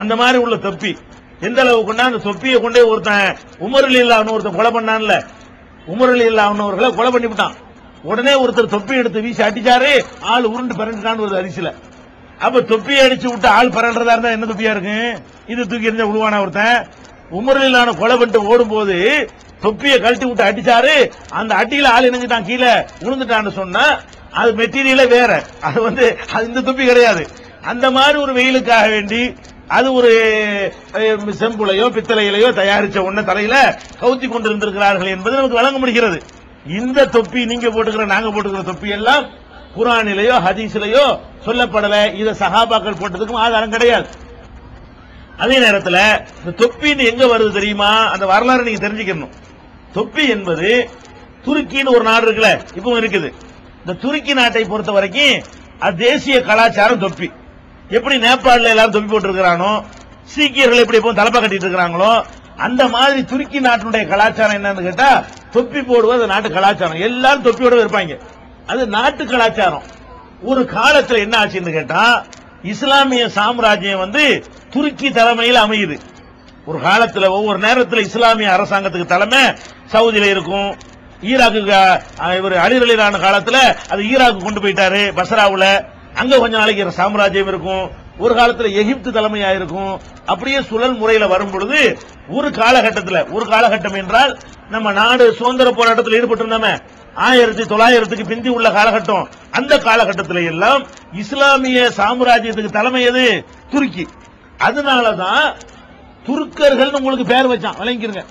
அந்த மாதிரி உள்ள தொப்பி எந்த அளவுக்குன்னா அந்த தொப்பியை கொண்டே ஒருத்தன் உமர் ரலியல்லாஹு ஒருத்தன் கொலை பண்ணான்ல, உமர் ரலியல்லாஹு அவர்களை கொலை பண்ணிவிட்டான். உடனே ஒருத்தர் தொப்பி எடுத்து வீசி அடிச்சாரு, ஆள் உருண்டு பிறண்டுட்டான்னு ஒரு அரிசில. அப்ப தொப்பியை அடிச்சு விட்டு ஆள் பரல்றதா இருந்தா என்ன தொப்பியா இருக்கு? இது தூக்கி எறிஞ்ச விழுவான ஒருத்தன். உமர் ரலியல்லாஹு கொலை பண்ணிட்டு ஓடும் போது தொப்பியை கழட்டி விட்டு அடிச்சாரு, அந்த அடியில ஆள் இணைஞ்சிட்டான், கீழே விழுந்துட்டான்னு சொன்னா அது மெட்டீரியலே வேற, அது இந்த தொப்பி கிடையாது. அந்த மாதிரி ஒரு வெயிலுக்காக வேண்டி அது ஒரு செம்புலையோ பித்தளையிலையோ தயாரிச்ச ஒன்ன தலையில கவுத்தி கொண்டிருந்திருக்கிறார்கள் என்பது நமக்கு வழங்க முடிகிறது. இந்த தொப்பி நீங்க போட்டுக்கிற நாங்க போட்டுக்கிற தொப்பி எல்லாம் குர்ஆனிலேயோ ஹதீஸ்லயோ சொல்லப்படல. இத சஹாபாக்கள் போட்டதுக்கும் ஆதாரம் கிடையாது. அதே நேரத்தில் இந்த தொப்பின்னு எங்க வருது தெரியுமா? அந்த வரலாறு நீங்க தெரிஞ்சுக்கணும். தொப்பி என்பது துருக்கின்னு ஒரு நாடு இருக்குல்ல, இப்பவும் இருக்குது. இந்த துருக்கி நாட்டை பொறுத்த வரைக்கும் அது தேசிய கலாச்சாரம் தொப்பி. எப்படி நேபாளில் எல்லாரும் தொப்பி போட்டு இருக்கிறானோ, சீக்கியர்கள் எப்படி எப்பவும் தலப்பா கட்டிட்டு இருக்கிறாங்களோ, அந்த மாதிரி துருக்கி நாட்டினுடைய கலாச்சாரம் என்னன்னு கேட்டா தொப்பி போடுவது நாட்டு கலாச்சாரம். எல்லாரும் தொப்பியோட இருப்பாங்க, அது நாட்டு கலாச்சாரம். ஒரு காலத்துல என்ன ஆச்சுன்னு கேட்டா இஸ்லாமிய சாம்ராஜ்யம் துருக்கி தலைமையில் அமையுது. ஒரு காலத்துல ஒவ்வொரு நேரத்தில் இஸ்லாமிய அரசாங்கத்துக்கு தலைமை சவுதியில இருக்கும். ஈராக்கு இவர் அலி ரலியல்லாஹு காலத்துல அது ஈராக்கு கொண்டு போயிட்டாரு, பஸ்ராவுல. அங்க கொஞ்ச நாளைக்கு சாம்ராஜ்யம் இருக்கும். ஒரு காலத்துல எகிப்து தலைமையா இருக்கும். அப்படியே சுழல் முறையில வரும் பொழுது ஒரு காலகட்டம் என்றால் நம்ம நாடு சுதந்திர போராட்டத்தில் ஈடுபட்டு இருந்தோமே 1900க்கு பிந்தி உள்ள காலகட்டம், அந்த காலகட்டத்தில் எல்லாம் இஸ்லாமிய சாம்ராஜ்யத்துக்கு தலைமை எது? துருக்கி. அதனாலதான் துருக்கர்கள் உங்களுக்கு பேர் வச்சான், விளங்கிருங்க.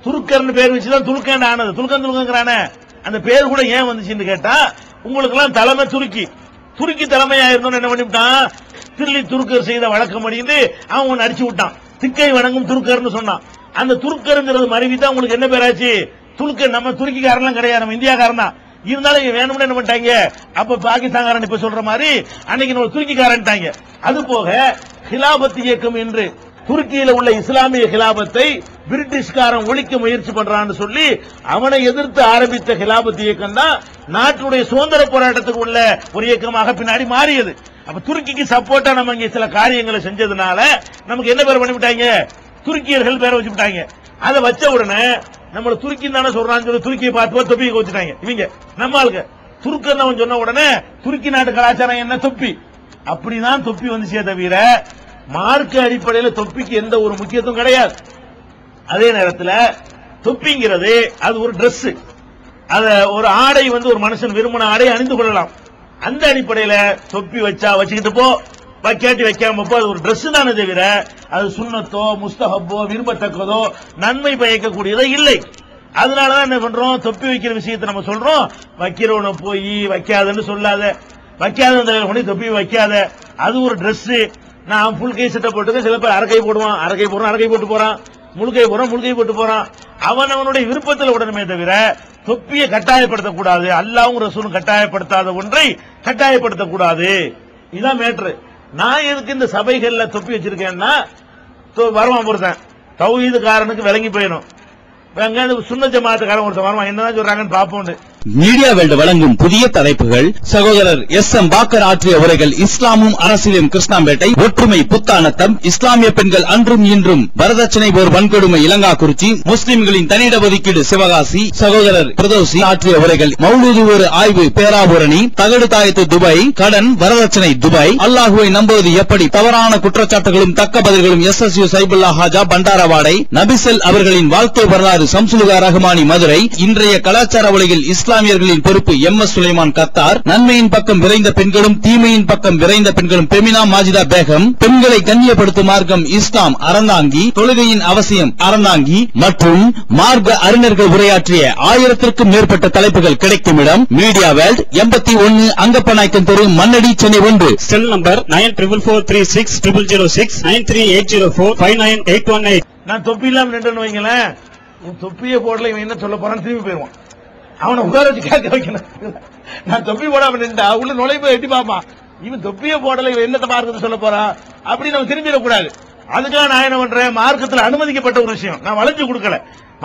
துருக்கர்னு பேர் வச்சுதான் துலுக்கன் ஆனது. துலுக்கங்கிறான அந்த பேர் கூட ஏன் வந்துச்சுன்னு கேட்டா உங்களுக்கு எல்லாம் தலைமை துருக்கி. துருக்கி தலைமையா இருந்தோம் என்ன பண்ணிவிட்டான்? தில்லி துருக்கர் செய்த வழக்கம் அடிந்து அவன் ஒன்னு அடிச்சு விட்டான். திக்கை வணங்கும் துருக்கர்னு சொன்னான். அந்த துருக்கருங்கிறது மருவி தான் உங்களுக்கு என்ன பேராச்சு? துருக்கர். நம்ம துருக்கிக்காரன் கிடையாது, நம்ம இந்தியாக்காரன் தான். இருந்தாலும் இங்க வேணும்னு என்ன பண்ணிட்டாங்க? அப்ப பாகிஸ்தான்காரன் இப்ப சொல்ற மாதிரி அன்னைக்கு நம்ம துருக்கிக்காரன்ட்டாங்க. அது போக ஹிலாபத் இயக்கம் என்று துருக்கியில உள்ள இஸ்லாமிய ஹிலாபத்தை பிரிட்டிஷ்காரன் ஒழிக்க முயற்சி பண்றான்னு சொல்லி அவனை எதிர்த்து ஆரம்பித்த ஹிலாபத் இயக்கம் தான் நாட்டுடைய சுதந்திர போராட்டத்துக்கு உள்ள ஒரு இயக்கமாக பின்னாடி மாறியது. அப்ப துருக்கிக்கு சப்போர்ட்டா நம்ம இங்க சில காரியங்களை செஞ்சதுனால நமக்கு என்ன பேர் பண்ணிவிட்டாங்க? துருக்கியர்கள் பேரை வச்சுட்டாங்க. அதை வச்ச உடனே நம்மள துருக்கி தானே சொல்றான்னு சொல்லி துருக்கியை பார்த்து தொப்பியை வச்சுட்டாங்க. இவங்க நம்ம ஆளுங்க துருக்கன்னு சொன்ன உடனே துருக்கி நாட்டு கலாச்சாரம் என்ன? தொப்பி. அப்படிதான் தொப்பி வந்துச்சே தவிர மார்க்க அடிப்படையில் தொப்பிக்கு எந்த ஒரு முக்கியத்துவம் கிடையாது. அதே நேரத்தில் தொப்பிங்கிறது அது ஒரு டிரெஸ், அத ஒரு ஆடை ஒரு மனுஷன் விரும்பின ஆடை அணிந்து கொள்ளலாம். அந்த அடிப்படையில் தொப்பி வச்சா வச்சுக்கிட்டு போ, வைக்காட்டி வைக்காம போ, அது ஒரு டிரெஸ் தானே தவிர அது சுன்னத்தோ முஸ்தஹப்போ விரும்பத்தக்கதோ நன்மை பயக்கக்கூடியதோ இல்லை. அதனாலதான் என்ன பண்றோம்? தொப்பி வைக்கிற விஷயத்தை நம்ம சொல்றோம், வைக்கிறவன போய் வைக்காதன்னு சொல்லாத, வைக்காத தொப்பி வைக்காத, அது ஒரு டிரெஸ். நான் புல் கை சட்டை போட்டு சில பேர் அரைக்கை போடுவான், அரைக்கை போட்டு போறான், முழுக்கை போட்டு போறான். அவனுடைய விருப்பத்தில் உடனே தவிர தொப்பியை கட்டாயப்படுத்தக்கூடாது. அல்லாஹ்வும் ரசூலும் கட்டாயப்படுத்தாத ஒன்றை கட்டாயப்படுத்தக்கூடாது. இதான் மேட்ரு. நான் எதுக்கு இந்த சபைகள்ல தொப்பி வச்சிருக்கேன்னா வருவான் ஒருத்தன் தௌஹீதுக்காரனுக்கு விளங்கி போயிடும். சுன்ன ஜமாத்துக்காரன் ஒருத்தன் வருவான், என்னதான் சொல்றாங்கன்னு பாப்போம். மீடியா வேல்டு வழங்கும் புதிய தலைப்புகள். சகோதரர் எஸ்.எம். பாக்கர் ஆற்றிய உரைகள். இஸ்லாமும் அரசியலும் கிருஷ்ணாம்பேட்டை. ஒற்றுமை புத்தானத்தம். இஸ்லாமிய பெண்கள் அன்றும் இன்றும். வரதட்சணை போர் வன்கொடுமை இலங்காக்குறிச்சி. முஸ்லிம்களின் தனியிட ஒதுக்கீடு சிவகாசி. சகோதரர் பிரதோசி ஆற்றிய உரைகள். மௌலூது ஒரு ஆய்வு பேராபூரணி. தகடு தாயத்து துபாய். கடன் வரதட்சணை துபாய். அல்லாஹுவை நம்புவது எப்படி? தவறான குற்றச்சாட்டுகளும் தக்க பதில்களும். SSU சைபுல்லா ஹாஜா பண்டாரவாடை. நபிசல் அவர்களின் வாழ்க்கை வரலாறு. சம்சுலுகா ரஹ்மானி மதுரை. இன்றைய கலாச்சார உலகில் இஸ்லாமியர்களின் பொறுப்பு. MS Sulaiman Qatar. நன்மையின் பக்கம் விரைந்த பெண்களும் தீமையின் பக்கம் விரைந்த பெண்களும். பெமினா மாஜிதா பேகம். பெண்களை கண்ணியப்படுத்தும் மார்க்கம் இஸ்லாம் அறந்தாங்கி. தொழுகையின் அவசியம் அறந்தாங்கி மற்றும் மார்க்க அறிஞர்கள் உரையாற்றிய 1000க்கும் மேற்பட்ட தலைப்புகள் கிடைக்கும் இடம் மீடியா வேல்ட் 81 அங்கப்பநாயக்கன் தெரு மண்ணடி சென்னை 1. Cell number 9444360006 9380459818. நான் தொப்பி இல்லாம நின்று வைங்களேன், தொப்பியை போடல இவன் என்ன சொல்ல போறான்னு திரும்பி போயிருவான். அவனை உட்கார வச்சு கேட்க வைக்கணும். நான் தொப்பி போடாம நின்றா உள்ள நுழைவு எட்டி பாப்பான், இவன் தொப்பியை போடல இவன் என்னத்தை மார்க்கத்தை சொல்ல போறான் அப்படின்னு நம்ம திரும்பிடக்கூடாது. அதுக்காக நான் என்ன பண்றேன், மார்க்கத்தில் அனுமதிக்கப்பட்ட ஒரு விஷயம் நான் வளைஞ்சு கொடுக்கல.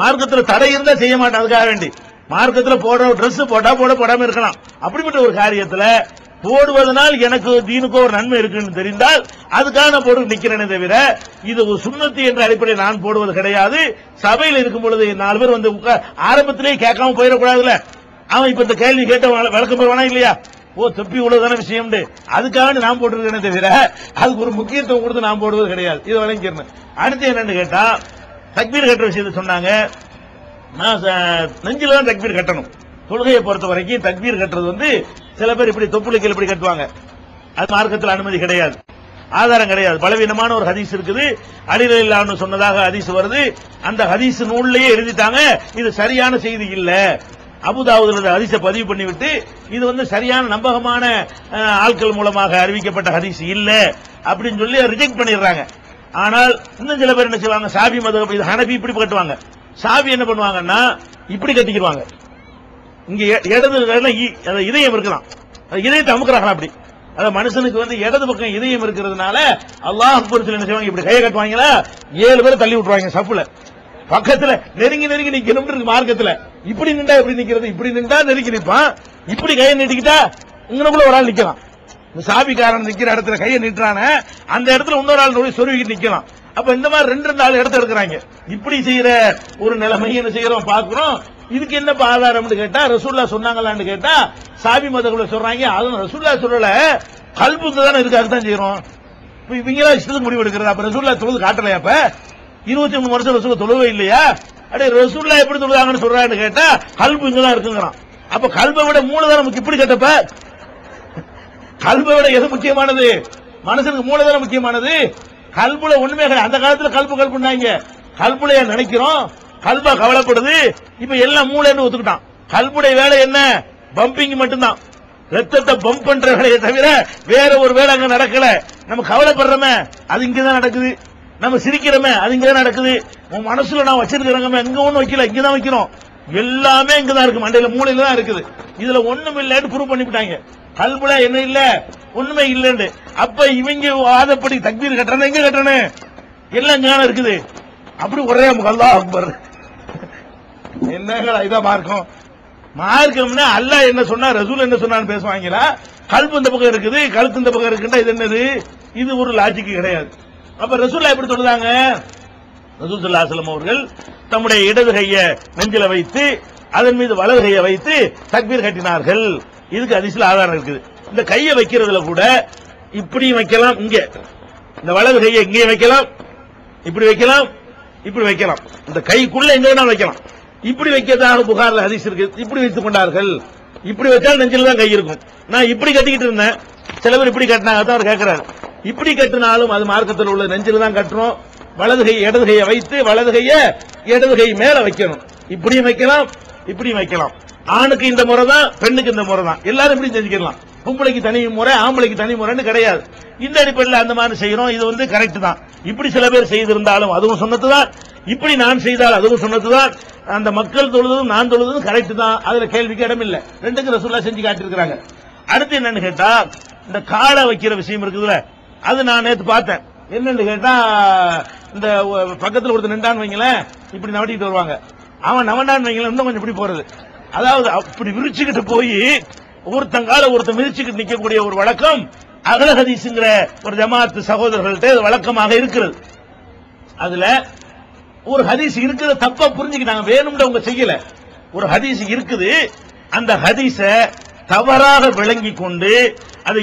மார்க்கத்தில் தடை இருந்தா செய்ய மாட்டேன். அதுக்காக வேண்டி மார்க்கத்தில் போடுற டிரெஸ் போட்டா போடாம இருக்கலாம். அப்படிப்பட்ட ஒரு காரியத்தில் போடுவதனால் எனக்கு தீனுக்கோ ஒரு நன்மை இருக்குன்னு தெரிந்தால் அதுக்காக நான் போட்டு நிக்கிறேனே தவிர இது ஒரு சுன்னத்து என்ற அடிப்படையில் நான் போடுவது கிடையாது. சபையில் இருக்கும் பொழுது 4 பேர் வந்து ஆரம்பத்திலேயே கேட்காம போயிடக்கூடாதுல்ல. அவன் இப்ப இந்த கேள்வி கேட்ட விளக்கம் பெறுவானா இல்லையா? ஓ தொப்பி உள்ளதான விஷயம் அதுக்காக நான் போட்டிருக்கேனே தவிர அதுக்கு ஒரு முக்கியத்துவம் கொடுத்து நான் போடுவது கிடையாது. இது வழங்கிக்கிறேன். அடுத்து என்னன்னு கேட்டா தக்பீர் கட்டுற விஷயத்தை சொன்னாங்க. நான் நெஞ்சில தான் தக்பீர் கட்டணும். தொழுகையை பொறுத்த வரைக்கும் தக்பீர் கட்டுறது வந்து சில பேர் இப்படி தொப்புளுக்கு இப்படி கட்டுவாங்க. அது மார்க்கத்தில் அனுமதி கிடையாது, ஆதாரம் கிடையாது. பலவீனமான ஒரு ஹதீஸ் இருக்குது. அலி ரலியல்லாஹு அன்ஹு சொன்னதாக ஹதீஸ் வருது. அந்த ஹதீஸ் நூல்லையே எழுதிட்டாங்க இது சரியான செய்தி இல்ல. அபூதாவூதுல ஹதீஸை பதிவு பண்ணிவிட்டு இது வந்து சரியான நம்பகமான ஆட்கள் மூலமாக அறிவிக்கப்பட்ட ஹதீஸ் இல்ல அப்படின்னு சொல்லி ரிஜெக்ட் பண்ணிடுறாங்க. ஆனால் இன்னும் சில பேர் என்ன செய்வாங்க, ஷாஃபி மதுஹப் இது ஹனபி இப்படி கட்டுவாங்க. ஷாஃபி என்ன பண்ணுவாங்கன்னா இப்படி கட்டிக்கிடுவாங்க. இங்க இடது இதயம் இருக்கலாம், இதயத்தை அமுக்குறாங்களா அப்படி. அதாவது மனுஷனுக்கு வந்து இடது பக்கம் இதயம் இருக்கிறதுனால அல்லாஹ் அக்பர் சொல்லி என்ன செய்வாங்க, இப்படி கையை கட்டுவாங்களா 7 பேரை தள்ளி விட்டுருவாங்க சப்புல. பக்கத்துல நெருங்கி நெருங்கி நிக்கணும் இருக்கு மார்க்கத்துல. இப்படி நின்றா எப்படி நிக்கிறது, இப்படி நின்றா நெருங்கி நிற்பான், இப்படி கையை நீட்டிக்கிட்டா இங்கனக்குள்ள ஒரு ஆள் நிக்கலாம். இந்த சாபிக்காரன் நிக்கிற இடத்துல கையை நீட்டுறான அந்த இடத்துல இன்னொரு ஆள் நோய் சொருவிக்கிட்டு நிக்கலாம். அப்ப இந்த மாதிரி 2 இடத்த எடுக்கிறாங்க. இப்படி செய்யற ஒரு நிலைமை என்ன செய்யறோம் பாக்குறோம். இதுக்கு என்ன ஆதாரம் கேட்டா ரசூல்லா சொன்னாங்களான்னு கேட்டா சாபி மதகுல சொல்றாங்க. அதுவும் ரசூல்லா சொல்லல, கல்புக்கு தானே இருக்கு, அதுதான் செய்யறோம். இவங்களா இஷ்டத்துக்கு முடிவு எடுக்கிறது. அப்ப ரசூல்லா தொழுது காட்டலையா? அப்ப 23 வருஷம் ரசூல்லா தொழுவே இல்லையா? அடே ரசூல்லா எப்படி தொழுதாங்கன்னு சொல்றான்னு கேட்டா கல்பு இங்கதான் இருக்குங்கிறான். அப்ப கல்பை விட மூலதனம் நமக்கு இப்படி கேட்டப்ப கல்பை விட எது முக்கியமானது? மனுஷனுக்கு மூலதனம் முக்கியமானது. கல்புல ஒண்ணுமே கிடையாது. அந்த காலத்துல கல்புனாங்க. கல்புல நினைக்கிறோம், கல்பா கவலைப்படுது. இப்ப எல்லாம் மூளைன்னு ஒத்துக்கிட்டான். கல்புடைய வேலை என்ன? பம்பிங் மட்டும்தான். ரத்தத்தை பம்ப் பண்ற வேலையை தவிர வேற ஒரு வேலை அங்க நடக்கல. நம்ம கவலைப்படுறோமே அது இங்கதான் நடக்குது. நம்ம சிரிக்கிறோமே அது இங்கதான் நடக்குது. உன் மனசுல நான் வச்சிருக்கிறோங்க எங்க ஒண்ணு வைக்கல, இங்கதான் வைக்கிறோம். எல்லாமே இங்கதான் இருக்கு, மண்டையில மூளையில தான் இருக்குது. இதுல ஒண்ணும் இல்லன்னு ப்ரூவ் பண்ணிவிட்டாங்க. கல்புல என்ன இல்ல, ஒண்ணுமே இல்லன்னு. அப்ப இவங்க வாதப்படி தக்பீர் கட்டணும், எங்க கட்டணும்? எல்லாம் ஞானம் இருக்குது. அப்படி ஒரே அல்லாஹ் அக்பர். என்னங்களா இதான் மார்க்கம்? மார்க்கம்னா அல்லாஹ் என்ன சொன்னா ரசூல் என்ன சொன்னான்னு பேசுவாங்களா? கல்பு இந்த பக்கம் இருக்குது, கழுத்து இந்த பக்கம் இருக்குன்னா இது என்னது? இது ஒரு லாஜிக் கிடையாது. அப்ப ரசூல்லா எப்படி சொல்றாங்க? ரசூல் ஸல்லல்லாஹு அலைஹி வஸல்லம் அவர்கள் தம்முடைய இடது கையை நெஞ்சில வைத்து அதன் மீது வலது கையை வைத்து தக்பீர் கட்டினார்கள். இதுக்கு ஹதீஸ்ல ஆதாரம் இருக்குது. இந்த கையை வைக்கிறதுல கூட இப்படி வைக்கலாம், இங்க இந்த வலது கையை இங்கே வைக்கலாம், இப்படி வைக்கலாம், இப்படி வைக்கலாம். இந்த கைக்குள்ள எங்க வேணா வைக்கலாம். இப்படி வைக்கிறதாக புகார்ல ஹதீஸ் இருக்கு. இப்படி வைத்துக் கொண்டார்கள். இப்படி வச்சால் நெஞ்சில தான் கை இருக்கும். நான் இப்படி கட்டிக்கிட்டு இருந்தேன், சில பேர் இப்படி கட்டினாங்க. அதான் அவர் கேட்கிறாரு. இப்படி கட்டினாலும் அது மார்க்கத்தில் உள்ள நெஞ்சில தான் கட்டுறோம். வலது கை இடது கையை வைத்து வலது கையை இடது கை மேல வைக்கணும். இப்படியும் வைக்கலாம், இப்படியும் வைக்கலாம். ஆணுக்கு இந்த முறை தான், பெண்ணுக்கு இந்த முறை தான். எல்லாரும் இப்படி செஞ்சுக்கலாம். பொம்பளைக்கு தனி முறை, ஆம்பளைக்கு தனி முறைன்னு கிடையாது. இந்த அடிப்படையில் அந்த மாதிரி செய்யறோம். இது வந்து கரெக்ட் தான். இப்படி சில பேர் செய்திருந்தாலும் அதுவும் சொன்னது தான். இப்படி நான் செய்தால் அதுவும் சொன்னது தான். அந்த மக்கள் தொழுதும் நான் தொழுதும் கரெக்ட் தான். அதுல கேள்விக்கு இடம் இல்ல. ரெண்டுக்கு ரசூலுல்லாஹ் செஞ்சு காட்டியிருக்கிறாங்க. அடுத்து என்னன்னு கேட்டா இந்த காலை வைக்கிற விஷயம் இருக்குதுல்ல, அது நான் நேற்று பார்த்தேன். என்னன்னு கேட்டா இந்த பக்கத்தில் ஒருத்தர் நின்றான்னு வைங்களேன், இப்படி நவட்டிட்டு வருவாங்க. அவன் நவண்டான்னு வைங்களேன், இன்னும் கொஞ்சம் இப்படி போறது. அதாவது அப்படி விரிச்சுக்கிட்டு போய் ஒருத்தங்கால ஒருத்தன் மிதிச்சுக்கிட்டு நிக்கக்கூடிய ஒரு வழக்கம் அகல ஹதீஸ்ங்கிற ஒரு ஜமாஅத்து சகோதரர்கள்ட்ட வழக்கமாக இருக்கிறது. அதுல ஒரு ஹதீஸ் இருக்கிற தப்பா புரிஞ்சுக்கிட்டாங்க. வேணும்னு அவங்க செய்யல. ஒரு ஹதீஸ் இருக்குது, அந்த ஹதீஸ தவறாக விளங்கி கொண்டு அதை